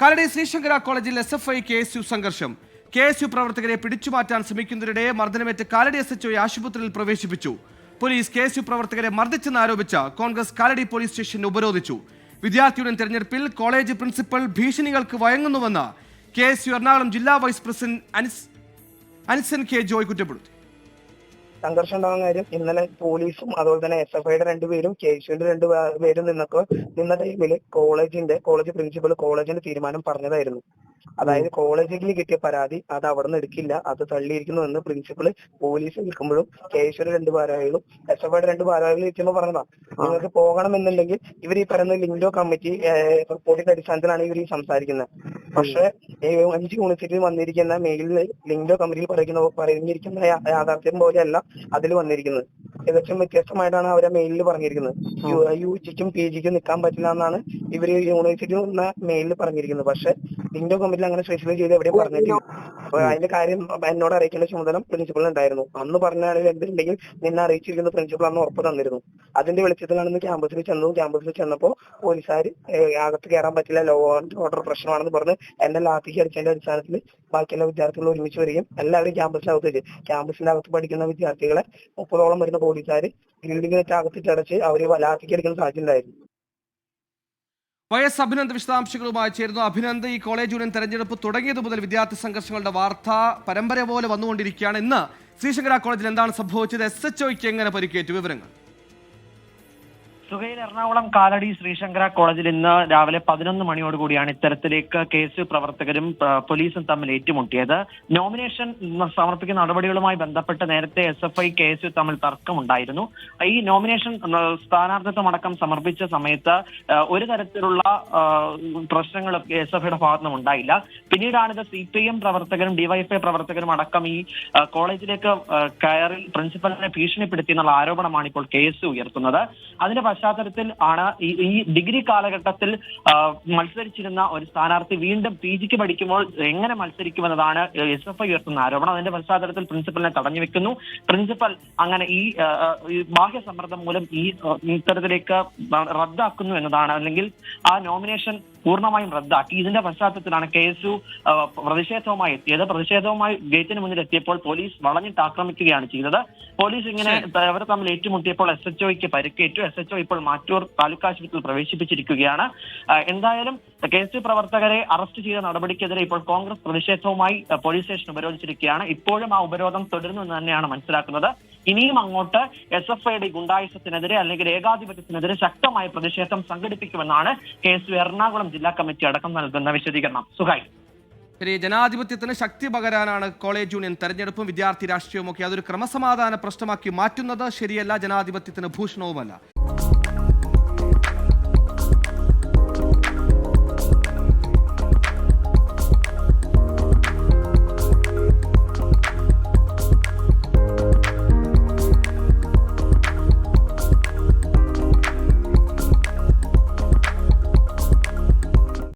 കാലടി ശ്രീശങ്കര കോളേജിൽ SFI KSU സംഘർഷം. KSU പ്രവർത്തകരെ പിടിച്ചുമാറ്റാൻ ശ്രമിക്കുന്നതിനിടെ മർദ്ദനമേറ്റ് കാലടി SHO ആശുപത്രിയിൽ പ്രവേശിപ്പിച്ചു. പോലീസ് KSU പ്രവർത്തകരെ മർദ്ദിച്ചെന്നാരോപിച്ച് കോൺഗ്രസ് കാലടി പോലീസ് സ്റ്റേഷൻ ഉപരോധിച്ചു. വിദ്യാർത്ഥിയുടെ തെരഞ്ഞെടുപ്പിൽ കോളേജ് പ്രിൻസിപ്പൽ ഭീഷണികൾക്ക് വഴങ്ങുന്നുവെന്ന് KSU എറണാകുളം ജില്ലാ വൈസ് പ്രസിഡന്റ് അനിസൻ K. ജോയ് കുറ്റപ്പെടുത്തി. സംഘർഷം ഉണ്ടാകാൻ കാര്യം ഇന്നലെ പോലീസും അതുപോലെ തന്നെ SFIയുടെ രണ്ടുപേരും KSUവിന്റെ രണ്ടുപേരും നിന്ന ടൈമിൽ കോളേജ് പ്രിൻസിപ്പൽ കോളേജിന്റെ തീരുമാനം പറഞ്ഞതായിരുന്നു. അതായത് കോളേജിൽ കിട്ടിയ പരാതി അത് അവിടെ നിന്ന് എടുക്കില്ല, അത് തള്ളിയിരിക്കുന്നു എന്ന് പ്രിൻസിപ്പൽ പോലീസ് നിൽക്കുമ്പോഴും KSUവിന്റെ രണ്ട് ഭാരവാഹികളും SFIയുടെ രണ്ട് ഭാരവാഹികളും ഇരിക്കുമ്പോൾ പറഞ്ഞതാ. നിങ്ങൾക്ക് പോകണമെന്നുണ്ടെങ്കിൽ ഇവർ ഈ പറയുന്ന ലിംഗോ കമ്മിറ്റി റിപ്പോർട്ടിന്റെ അടിസ്ഥാനത്തിലാണ് ഇവർ ഈ സംസാരിക്കുന്നത്. പക്ഷെ 5 യൂണിവേഴ്സിറ്റിയിൽ വന്നിരിക്കുന്ന മെയിലിൽ ലിംഗോ കമ്മിറ്റിയിൽ പറഞ്ഞിരിക്കുന്ന യാഥാർത്ഥ്യം പോലെയല്ല അതിൽ വന്നിരിക്കുന്നത്. തികച്ചും വ്യത്യസ്തമായിട്ടാണ് അവരെ മെയിലിൽ പറഞ്ഞിരിക്കുന്നത്. UGക്കും PGക്കും നിൽക്കാൻ പറ്റില്ല എന്നാണ് ഇവർ യൂണിവേഴ്സിറ്റിയിൽ വന്ന മെയിലിൽ പറഞ്ഞിരിക്കുന്നത്. പക്ഷെ ലിംഗോ കമ്മിറ്റിയിൽ അങ്ങനെ സ്പെസിഫൈ ചെയ്ത് എവിടെയും പറഞ്ഞിട്ടില്ല. അപ്പൊ അതിന്റെ കാര്യം എന്നോട് അറിയിക്കേണ്ട ചുമതല പ്രിൻസിപ്പൽ ഉണ്ടായിരുന്നു. അന്ന് പറഞ്ഞാണെങ്കിൽ എന്തുണ്ടെങ്കിൽ നിന്നെ അറിയിച്ചിരിക്കുന്ന പ്രിൻസിപ്പൾ അന്ന് ഉറപ്പ് തന്നിരുന്നു. അതിന്റെ വെളിച്ചത്തിലാണ് ഇന്ന് ക്യാമ്പസിൽ ചെന്നപ്പോൾ പോലീസുകാർ അകത്ത് കയറാൻ പറ്റില്ല, ലോ ആൻഡ് ഓർഡർ പ്രശ്നമാണെന്ന് പറഞ്ഞ് എന്നെ ലാത്തിക്ക് അടിച്ചതിന്റെ അടിസ്ഥാനത്തിൽ ബാക്കിയുള്ള വിദ്യാർത്ഥികൾ ഒരുമിച്ച് വരികയും എല്ലാവരും ക്യാമ്പസിന്റെ അകത്ത് പഠിക്കുന്ന വിദ്യാർത്ഥികളെ 30ഓളം വരുന്ന പോലീസുകാർ ബിൽഡിങ്ങിനൊക്കെ അകത്തിട്ടടച്ച് അവര് ലാത്തിക്ക് അടിക്കുന്ന സാഹചര്യം ഉണ്ടായിരുന്നു. YS അഭിനന്ദ് വിശദാംശങ്ങളുമായി ചേരുന്നു. അഭിനന്ദ്, ഈ കോളേജ് യൂണിയൻ തെരഞ്ഞെടുപ്പ് തുടങ്ങിയത് മുതൽ വിദ്യാർത്ഥി സംഘർഷങ്ങളുടെ വാർത്ത പരമ്പര പോലെ വന്നുകൊണ്ടിരിക്കുകയാണ്. ഇന്ന് ശ്രീശങ്കര കോളേജിൽ എന്താണ് സംഭവിച്ചത്? SHOയ്ക്ക് എങ്ങനെ പരിക്കേറ്റു? വിവരങ്ങൾ. സുഹൈൽ, എറണാകുളം കാലടി ശ്രീശങ്കര കോളേജിൽ ഇന്ന് രാവിലെ 11 മണിയോടുകൂടിയാണ് ഇത്തരത്തിലേക്ക് KSU പ്രവർത്തകരും പോലീസും തമ്മിൽ ഏറ്റുമുട്ടിയത്. നോമിനേഷൻ സമർപ്പിക്കുന്ന നടപടികളുമായി ബന്ധപ്പെട്ട് നേരത്തെ SFI KSU തമ്മിൽ തർക്കമുണ്ടായിരുന്നു. ഈ നോമിനേഷൻ സ്ഥാനാർത്ഥിത്വം അടക്കം സമർപ്പിച്ച സമയത്ത് ഒരു തരത്തിലുള്ള പ്രശ്നങ്ങളും SFIയുടെ ഭാഗത്തുനിന്നും ഉണ്ടായില്ല. പിന്നീടാണിത് CPM പ്രവർത്തകരും DYFI പ്രവർത്തകരും അടക്കം ഈ കോളേജിലേക്ക് കയറി പ്രിൻസിപ്പലിനെ ഭീഷണിപ്പെടുത്തിയെന്നുള്ള ആരോപണമാണ് ഇപ്പോൾ KSU ഉയർത്തുന്നത്. അതിന്റെ പശ്ചാത്തലത്തിൽ ആണ് ഈ ഡിഗ്രി കാലഘട്ടത്തിൽ മത്സരിച്ചിരുന്ന ഒരു സ്ഥാനാർത്ഥി വീണ്ടും PGക്ക് പഠിക്കുമ്പോൾ എങ്ങനെ മത്സരിക്കുമെന്നതാണ് SFI ഉയർത്തുന്ന ആരോപണം. അതിന്റെ പശ്ചാത്തലത്തിൽ പ്രിൻസിപ്പലിനെ തടഞ്ഞു വെക്കുന്നു. പ്രിൻസിപ്പൽ അങ്ങനെ ഈ ബാഹ്യ സമ്മർദ്ദം മൂലം ഇത്തരത്തിലേക്ക് റദ്ദാക്കുന്നു എന്നതാണ്, അല്ലെങ്കിൽ ആ നോമിനേഷൻ പൂർണ്ണമായും റദ്ദാക്കി. ഇതിന്റെ പശ്ചാത്തലത്തിലാണ് KSU പ്രതിഷേധവുമായി എത്തിയത്. പ്രതിഷേധവുമായി ഗേറ്റിന് മുന്നിൽ എത്തിയപ്പോൾ പോലീസ് വളഞ്ഞിട്ട് ആക്രമിക്കുകയാണ് ചെയ്തത്. പോലീസ് ഇങ്ങനെ അവർ തമ്മിൽ ഏറ്റുമുട്ടിയപ്പോൾ SHOയ്ക്ക് പരിക്കേറ്റു. SHO ഇപ്പോൾ മാറ്റൂർ താലൂക്ക് ആശുപത്രിയിൽ പ്രവേശിപ്പിച്ചിരിക്കുകയാണ്. എന്തായാലും KSU പ്രവർത്തകരെ അറസ്റ്റ് ചെയ്ത നടപടിക്കെതിരെ ഇപ്പോൾ കോൺഗ്രസ് പ്രതിഷേധവുമായി പോലീസ് സ്റ്റേഷൻ ഉപരോധിച്ചിരിക്കുകയാണ്. ഇപ്പോഴും ആ ഉപരോധം തുടരുന്നു എന്ന് തന്നെയാണ് മനസ്സിലാക്കുന്നത്. ഇനിയും അങ്ങോട്ട് SFIയുടെ ഗുണ്ടായുസത്തിനെതിരെ അല്ലെങ്കിൽ ഏകാധിപത്യത്തിനെതിരെ ശക്തമായ പ്രതിഷേധം സംഘടിപ്പിക്കുമെന്നാണ് KSU എറണാകുളം ജില്ലാ കമ്മിറ്റി അടക്കം നൽകുന്ന വിശദീകരണം. സുഹൈൽ, ശരി, ജനാധിപത്യത്തിന് ശക്തി പകരാനാണ് കോളേജ് യൂണിയൻ തെരഞ്ഞെടുപ്പും വിദ്യാർത്ഥി രാഷ്ട്രീയവും ഒക്കെ അതൊരു ക്രമസമാധാന പ്രശ്നമാക്കി മാറ്റുന്നത് ശരിയല്ല, ജനാധിപത്യത്തിന് ഭൂഷണവുമല്ല.